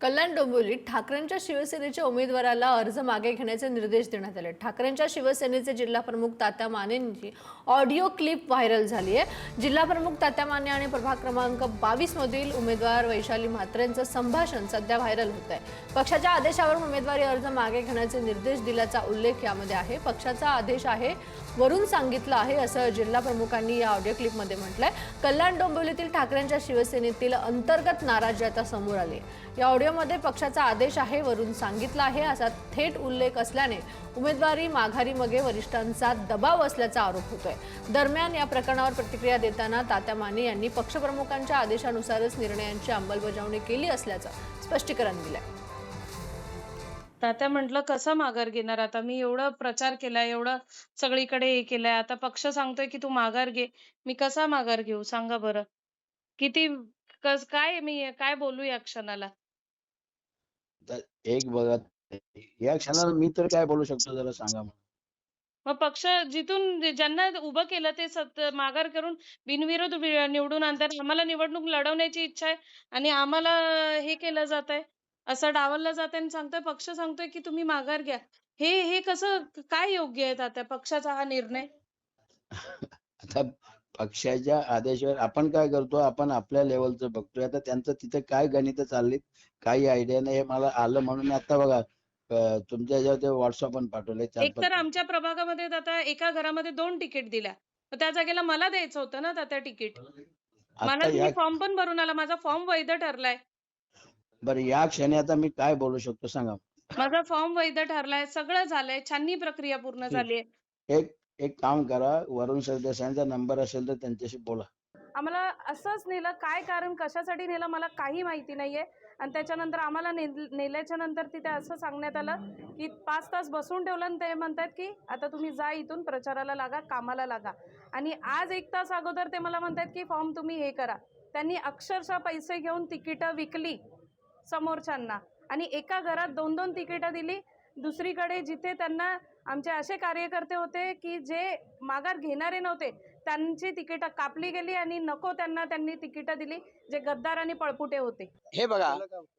कल्याण डोंबिवलीत ठाकरेंच्या शिवसेनेच्या उमेदवाराला अर्ज मागे घेण्याचे निर्देश देण्यात आले। ठाकरेंच्या शिवसेनेचे जिल्हाप्रमुख तात्या मानेंची ऑडिओ क्लिप व्हायरल झाली आहे। जिल्हाप्रमुख तात्या माने आणि प्रभाग क्रमांक 22 मधील उमेदवार वैशाली म्हात्रेंचं संभाषण सध्या व्हायरल होत आहे। पक्षाच्या आदेशावरून उमेदवारी अर्ज मागे घेण्याचे निर्देश दिल्याचा उल्लेख यामध्ये आहे। पक्षाचा आदेश आहे वरून सांगितलं आहे असं जिल्हाप्रमुखांनी या ऑडिओ क्लिपमध्ये म्हटलंय। कल्याण डोंबिवलीतील ठाकरेंच्या शिवसेनेतील अंतर्गत नाराजी आता समोर आली आहे। या ऑडिओमध्ये पक्षाचा आदेश आहे वरून सांगितलं आहे असा थेट उल्लेख असल्याने उमेदवारी माघारी मागे वरिष्ठांचा दबाव असल्याचा आरोप होतोय। दरम्यान या प्रकरणावर प्रतिक्रिया देताना तात्या माने यांनी पक्षप्रमुखांच्या आदेशानुसारच निर्णयांची अंमलबजावणी केली असल्याचं स्पष्टीकरण दिलंय। तात्या म्हटलं कसं माघार घेणार आता? मी एवढा प्रचार केलाय, एवढं सगळीकडे हे केलंय. आता पक्ष सांगतोय की तू माघार घे. मी कसा माघार घेऊ सांगा बरं? किती काय मी काय बोलू या क्षणाला? तर एक बघा, या क्षणाला मी तर काय बोलू शकतो जरा सांगा मला. मग पक्ष जिथून ज्यांना उभं केलं ते माघार करून बिनविरोध निवडून आणतात. आम्हाला निवडणूक लढवण्याची इच्छा आहे आणि आम्हाला हे केलं जातंय, असं डावललं जातंय आणि पक्ष सांगतोय की तुम्ही माघार घ्या. हे हे कसं काय योग्य आहे तात्या पक्षाचा हा निर्णय? आता पक्षाच्या आदेशावर आपण काय करतो, आपण आपल्या लेवलचं बघतोय। आता त्यांचं तिथे काय गणित चाललीत, काही आयडिया नाही। हे मला आलं म्हणून मी आता बघा तुमच्या ह्याच्यावर ते व्हॉट्सअप पण पाठवले एक 4-5 तर आमच्या प्रभागामध्ये आता एका घरामध्ये 2 तिकीट दिल्या. मग त्या जागेला मला द्यायचं होतं ना तात्या तिकीट. मला आता तुम्ही या फॉर्म पण भरून आला. माझा फॉर्म वैध ठरलाय. बरं, या क्षणी आता मी काय बोलू शकतो सांगा? माझा फॉर्म वैध ठरलाय. सगळं झालंय. छाननी प्रक्रिया पूर्ण ठीक. झालीये. एक एक काम करा, वरुण सरदेसाईंचा नंबर असेल तर त्यांच्याशी बोला। आम्हाला असंच नेलं, काय कारण कशासाठी नेलं मला काही माहिती नाहीये। आणि त्याच्यानंतर आम्हाला नेल्याच्या नंतर तिथे असं सांगण्यात आलं की 5 तास बसून ठेवलं आणि ते म्हणतात की आता तुम्ही जा इथून, प्रचाराला लागा, कामाला लागा। आणि आज 1 तास अगोदर ते मला म्हणतात की फॉर्म तुम्ही हे करा। त्यांनी अक्षरशः पैसे घेऊन तिकीटं विकली समोरच्यांना आणि एका घरात 2-2 तिकीटं दिली। दुसरीकडे जिथे त्यांना आमचे असे कार्यकर्ते होते की जे माघार घेणारे नव्हते, त्यांची तिकीटं कापली गेली आणि नको त्यांना त्यांनी तिकीटं दिली, जे गद्दार आणि पळपुटे होते। हे बघा,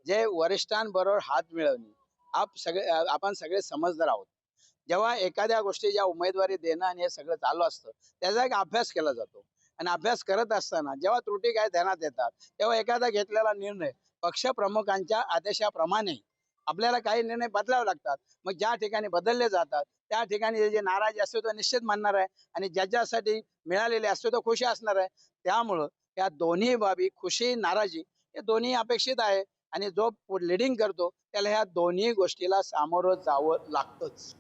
जे वरिष्ठांबरोबर हात मिळवणे, आपण सगळे समजदार आहोत। जेव्हा एखाद्या गोष्टीच्या उमेदवारी देणं आणि हे सगळं चालू असतं, त्याचा एक अभ्यास केला जातो आणि अभ्यास करत असताना जेव्हा त्रुटी काय ध्यानात येतात, तेव्हा एखादा घेतलेला निर्णय पक्षप्रमुखांच्या आदेशाप्रमाणे आपल्याला काही निर्णय बदलावे लागतात। मग ज्या ठिकाणी बदलले जातात त्या ठिकाणी जे नाराजी असते तो निश्चित मानणार आहे आणि ज्याच्यासाठी मिळालेले असते तो खुशी असणार आहे। त्यामुळं या दोन्ही बाबी, खुशी नाराजी, हे दोन्ही अपेक्षित आहे आणि जो लीडिंग करतो त्याला ह्या दोन्ही गोष्टीला सामोरं जावं लागतंच।